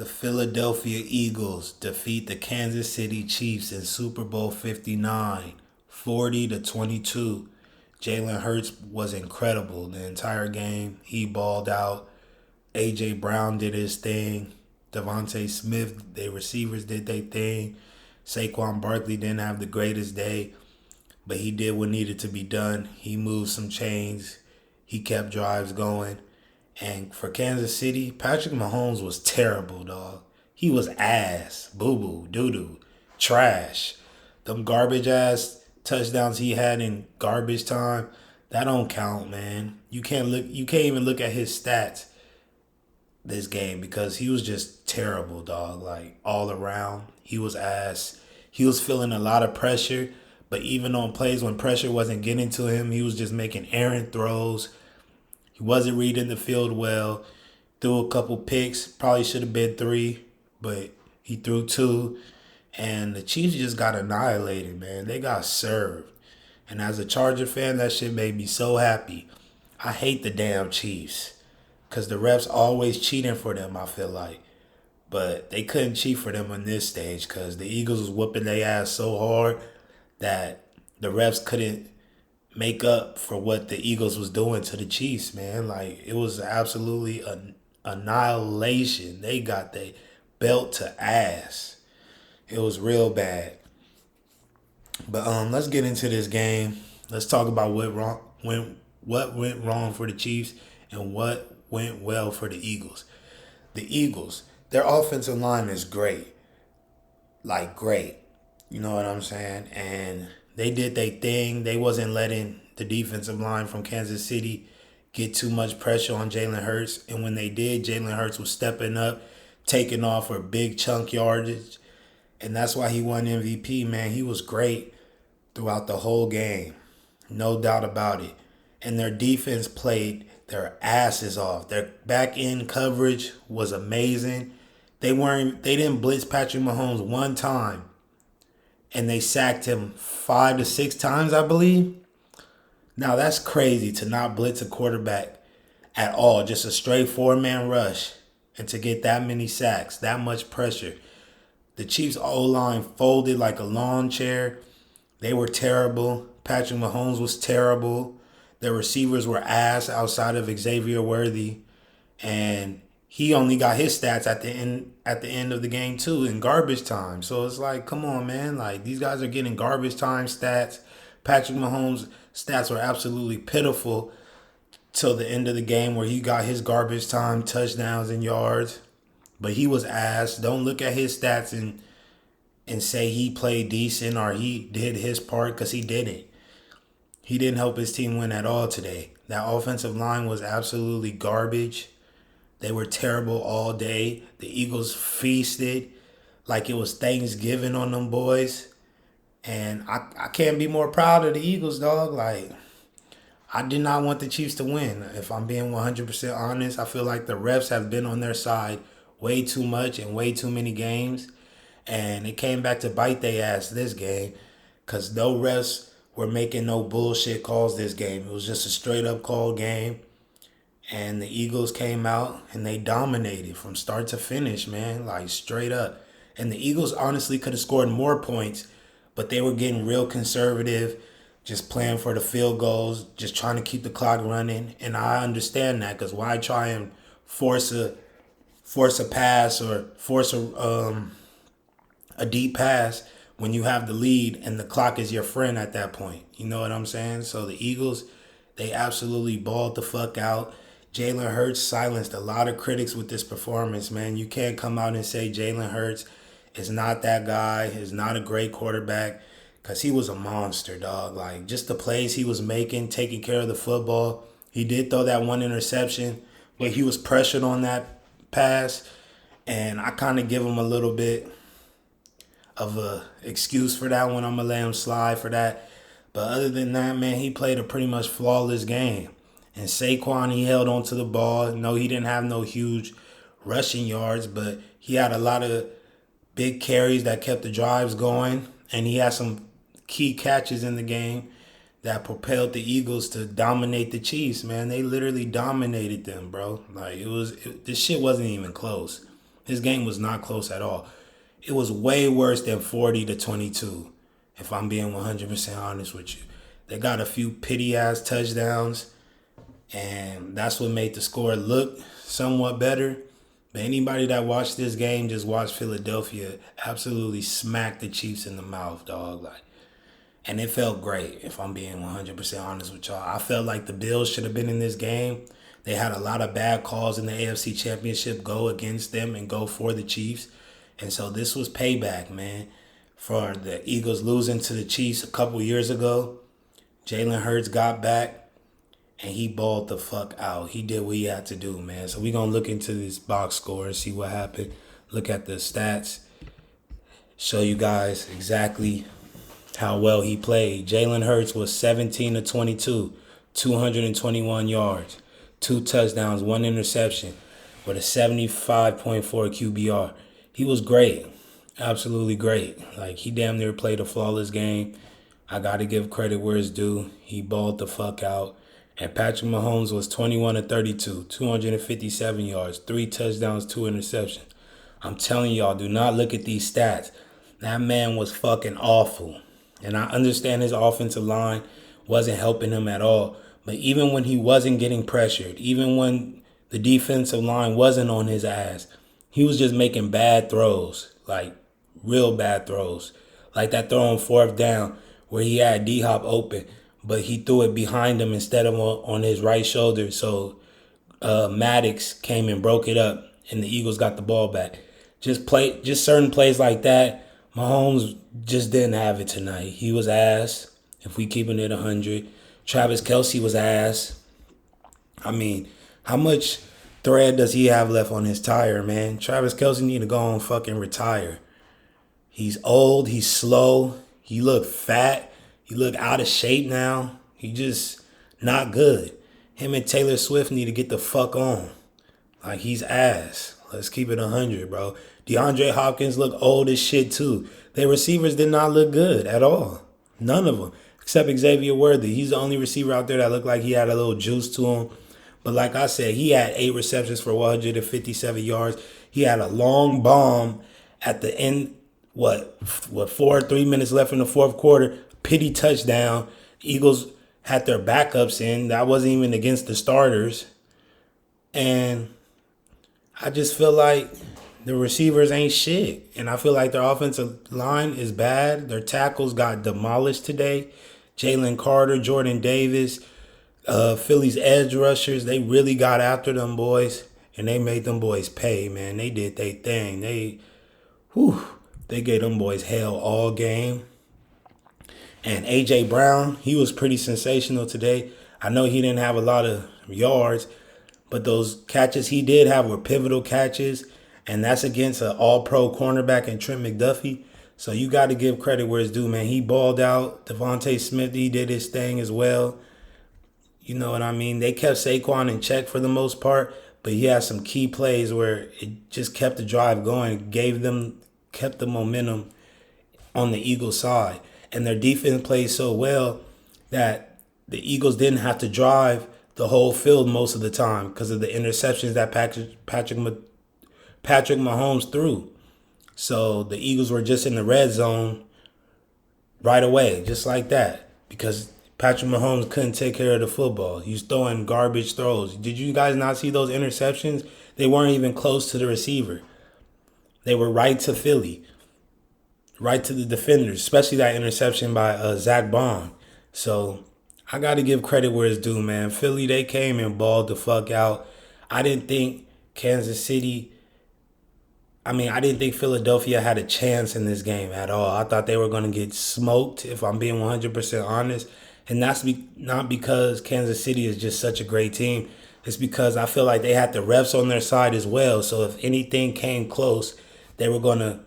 The Philadelphia Eagles defeat the Kansas City Chiefs in Super Bowl 59, 40-22. Jalen Hurts was incredible the entire game. He balled out. AJ Brown did his thing. Devontae Smith, their receivers did their thing. Saquon Barkley didn't have the greatest day, but he did what needed to be done. He moved some chains. He kept drives going. And for Kansas City, Patrick Mahomes was terrible, dog. He was ass, boo boo, doo doo, trash. Them garbage ass touchdowns he had in garbage time, that don't count, man. You can't look. You can't even look at his stats this game because he was just terrible, dog. Like all around, he was ass. He was feeling a lot of pressure, but even on plays when pressure wasn't getting to him, he was just making errant throws. He wasn't reading the field well. Threw a couple picks. Probably should have been three, but he threw two. And the Chiefs just got annihilated, man. They got served. And as a Charger fan, that shit made me so happy. I hate the damn Chiefs. Because the refs always cheating for them, I feel like. But they couldn't cheat for them on this stage because the Eagles was whooping their ass so hard that the refs couldn't make up for what the Eagles was doing to the Chiefs, man. Like, it was absolutely an annihilation. They got their belt to ass. It was real bad. But let's get into this game. Let's talk about what went wrong for the Chiefs and what went well for the Eagles. The Eagles, their offensive line is great. Like great. You know what I'm saying? And they did their thing. They wasn't letting the defensive line from Kansas City get too much pressure on Jalen Hurts. And when they did, Jalen Hurts was stepping up, taking off for big chunk yardage. And that's why he won MVP, man. He was great throughout the whole game. No doubt about it. And their defense played their asses off. Their back end coverage was amazing. They didn't blitz Patrick Mahomes one time. And they sacked him 5 to 6 times, I believe. Now that's crazy to not blitz a quarterback at all. Just a straight 4-man rush. And to get that many sacks, that much pressure. The Chiefs' O-line folded like a lawn chair. They were terrible. Patrick Mahomes was terrible. Their receivers were ass outside of Xavier Worthy. And he only got his stats at the end of the game too in garbage time. So it's like, come on, man. Like, these guys are getting garbage time stats. Patrick Mahomes' stats were absolutely pitiful till the end of the game where he got his garbage time touchdowns and yards. But he was ass. Don't look at his stats and say he played decent or he did his part because he didn't. He didn't help his team win at all today. That offensive line was absolutely garbage. They were terrible all day. The Eagles feasted like it was Thanksgiving on them boys. And I can't be more proud of the Eagles, dog. Like, I did not want the Chiefs to win. If I'm being 100% honest, I feel like the refs have been on their side way too much in way too many games. And it came back to bite their ass this game because no refs were making no bullshit calls this game. It was just a straight up call game. And the Eagles came out and they dominated from start to finish, man. Like, straight up. And the Eagles honestly could have scored more points, but they were getting real conservative, just playing for the field goals, just trying to keep the clock running. And I understand that because why try and force a pass or force a deep pass when you have the lead and the clock is your friend at that point. You know what I'm saying? So the Eagles, they absolutely balled the fuck out. Jalen Hurts silenced a lot of critics with this performance, man. You can't come out and say Jalen Hurts is not that guy, is not a great quarterback, because he was a monster, dog. Like, just the plays he was making, taking care of the football. He did throw that one interception, but he was pressured on that pass, and I kind of give him a little bit of a excuse for that one. I'm going to let him slide for that. But other than that, man, he played a pretty much flawless game. And Saquon, he held on to the ball. No, he didn't have no huge rushing yards, but he had a lot of big carries that kept the drives going. And he had some key catches in the game that propelled the Eagles to dominate the Chiefs, man. They literally dominated them, bro. Like, this shit wasn't even close. This game was not close at all. It was way worse than 40-22, if I'm being 100% honest with you. They got a few pity-ass touchdowns, and that's what made the score look somewhat better. But anybody that watched this game just watched Philadelphia absolutely smack the Chiefs in the mouth, dog. And it felt great, if I'm being 100% honest with y'all. I felt like the Bills should have been in this game. They had a lot of bad calls in the AFC Championship go against them and go for the Chiefs. And so this was payback, man, for the Eagles losing to the Chiefs a couple years ago. Jalen Hurts got back, and he balled the fuck out. He did what he had to do, man. So we're going to look into this box score and see what happened. Look at the stats. Show you guys exactly how well he played. Jalen Hurts was 17-22, 221 yards, 2 touchdowns, 1 interception with a 75.4 QBR. He was great. Absolutely great. Like, he damn near played a flawless game. I got to give credit where it's due. He balled the fuck out. And Patrick Mahomes was 21-32, 257 yards, 3 touchdowns, 2 interceptions. I'm telling y'all, do not look at these stats. That man was fucking awful. And I understand his offensive line wasn't helping him at all. But even when he wasn't getting pressured, even when the defensive line wasn't on his ass, he was just making bad throws, like real bad throws. Like that throw on 4th down where he had D-Hop open, but he threw it behind him instead of on his right shoulder. So Maddox came and broke it up, and the Eagles got the ball back. Just certain plays like that. Mahomes just didn't have it tonight. He was ass, if we keeping it 100. Travis Kelce was ass. I mean, how much thread does he have left on his tire, man? Travis Kelce need to go and fucking retire. He's old. He's slow. He look fat. He look out of shape now. He just not good. Him and Taylor Swift need to get the fuck on. Like, he's ass. Let's keep it 100, bro. DeAndre Hopkins look old as shit, too. Their receivers did not look good at all. None of them. Except Xavier Worthy. He's the only receiver out there that looked like he had a little juice to him. But like I said, he had 8 receptions for 157 yards. He had a long bomb at the end, 3 minutes left in the 4th quarter. Pity touchdown. Eagles had their backups in. That wasn't even against the starters. And I just feel like the receivers ain't shit. And I feel like their offensive line is bad. Their tackles got demolished today. Jalen Carter, Jordan Davis, Philly's edge rushers, they really got after them boys. And they made them boys pay, man. They did their thing. They gave them boys hell all game. And A.J. Brown, he was pretty sensational today. I know he didn't have a lot of yards, but those catches he did have were pivotal catches. And that's against an all-pro cornerback in Trent McDuffie. So you got to give credit where it's due, man. He balled out. Devontae Smith, he did his thing as well. You know what I mean? They kept Saquon in check for the most part, but he had some key plays where it just kept the drive going, kept the momentum on the Eagles' side. And their defense played so well that the Eagles didn't have to drive the whole field most of the time because of the interceptions that Patrick Mahomes threw. So the Eagles were just in the red zone right away, just like that, because Patrick Mahomes couldn't take care of the football. He was throwing garbage throws. Did you guys not see those interceptions? They weren't even close to the receiver. They were right to Philly, right to the defenders, especially that interception by Zach Bond. So I got to give credit where it's due, man. Philly, they came and balled the fuck out. I didn't think Philadelphia had a chance in this game at all. I thought they were going to get smoked, if I'm being 100% honest. And that's not because Kansas City is just such a great team. It's because I feel like they had the refs on their side as well. So if anything came close, they were going to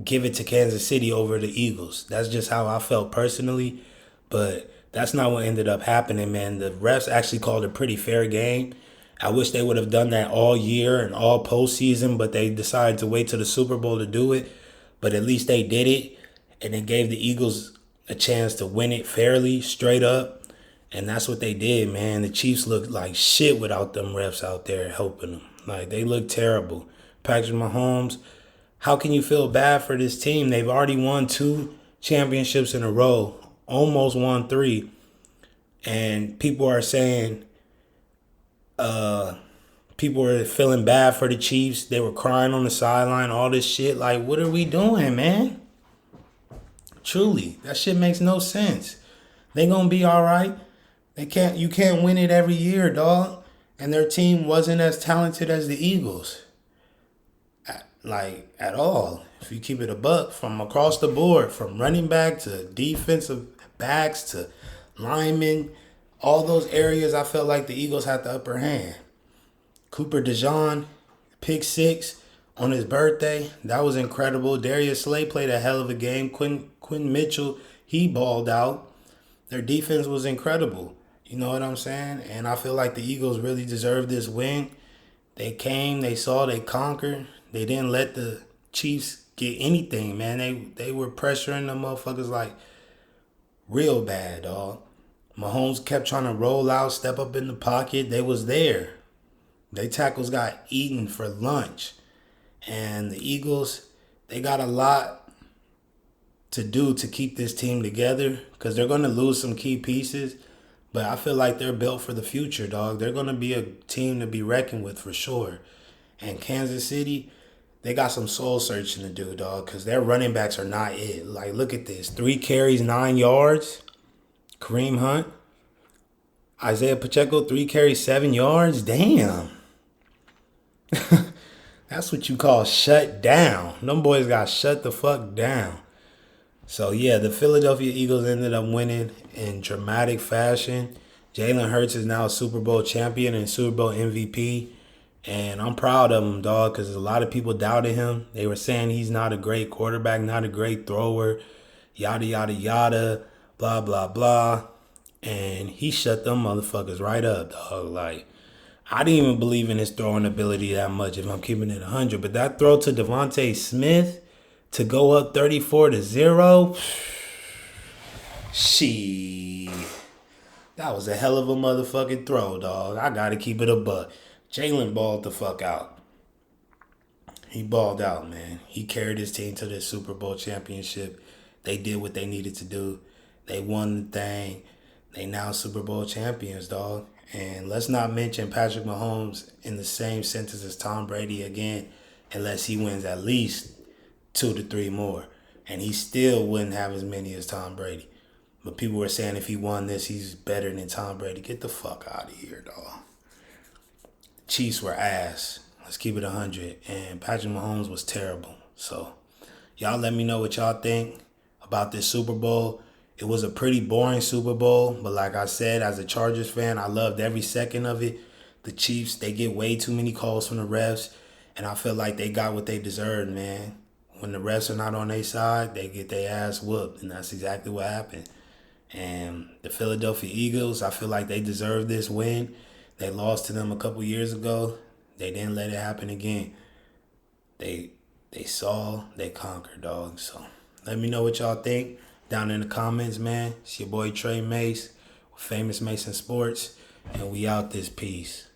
give it to Kansas City over the Eagles. That's just how I felt personally. But that's not what ended up happening, man. The refs actually called a pretty fair game. I wish they would have done that all year and all postseason, but they decided to wait till the Super Bowl to do it. But at least they did it, and it gave the Eagles a chance to win it fairly, straight up. And that's what they did, man. The Chiefs looked like shit without them refs out there helping them. Like, they looked terrible. Patrick Mahomes. How can you feel bad for this team? They've already won 2 championships in a row, almost won 3. And people are saying, people were feeling bad for the Chiefs. They were crying on the sideline, all this shit. Like, what are we doing, man? Truly, that shit makes no sense. They gonna be all right. You can't win it every year, dog. And their team wasn't as talented as the Eagles. At all. If you keep it a buck, from across the board, from running back to defensive backs to linemen, all those areas, I felt like the Eagles had the upper hand. Cooper DeJean, pick 6 on his birthday. That was incredible. Darius Slay played a hell of a game. Quinn Mitchell, he balled out. Their defense was incredible. You know what I'm saying? And I feel like the Eagles really deserved this win. They came, they saw, they conquered. They didn't let the Chiefs get anything, man. They were pressuring the motherfuckers like real bad, dog. Mahomes kept trying to roll out, step up in the pocket. They was there. They tackles got eaten for lunch. And the Eagles, they got a lot to do to keep this team together because they're going to lose some key pieces. But I feel like they're built for the future, dog. They're going to be a team to be reckoned with for sure. And Kansas City, they got some soul searching to do, dog, because their running backs are not it. Like, look at this. 3 carries, 9 yards. Kareem Hunt. Isaiah Pacheco, 3 carries, 7 yards. Damn. That's what you call shut down. Them boys got shut the fuck down. So, yeah, the Philadelphia Eagles ended up winning in dramatic fashion. Jalen Hurts is now a Super Bowl champion and Super Bowl MVP. And I'm proud of him, dog, because a lot of people doubted him. They were saying he's not a great quarterback, not a great thrower, yada, yada, yada, blah, blah, blah. And he shut them motherfuckers right up, dog. Like, I didn't even believe in his throwing ability that much if I'm keeping it 100. But that throw to Devontae Smith to go up 34-0, shit. That was a hell of a motherfucking throw, dog. I got to keep it a buck. Jalen balled the fuck out. He balled out, man. He carried his team to the Super Bowl championship. They did what they needed to do. They won the thing. They now Super Bowl champions, dog. And let's not mention Patrick Mahomes in the same sentence as Tom Brady again, unless he wins at least 2 to 3 more. And he still wouldn't have as many as Tom Brady. But people were saying if he won this, he's better than Tom Brady. Get the fuck out of here, dog. Chiefs were ass. Let's keep it 100. And Patrick Mahomes was terrible. So, y'all let me know what y'all think about this Super Bowl. It was a pretty boring Super Bowl. But like I said, as a Chargers fan, I loved every second of it. The Chiefs, they get way too many calls from the refs. And I feel like they got what they deserved, man. When the refs are not on their side, they get their ass whooped. And that's exactly what happened. And the Philadelphia Eagles, I feel like they deserve this win. They lost to them a couple years ago. They didn't let it happen again. They saw, they conquered, dog. So let me know what y'all think down in the comments, man. It's your boy Trey Mace with Famous Mason Sports. And we out this piece.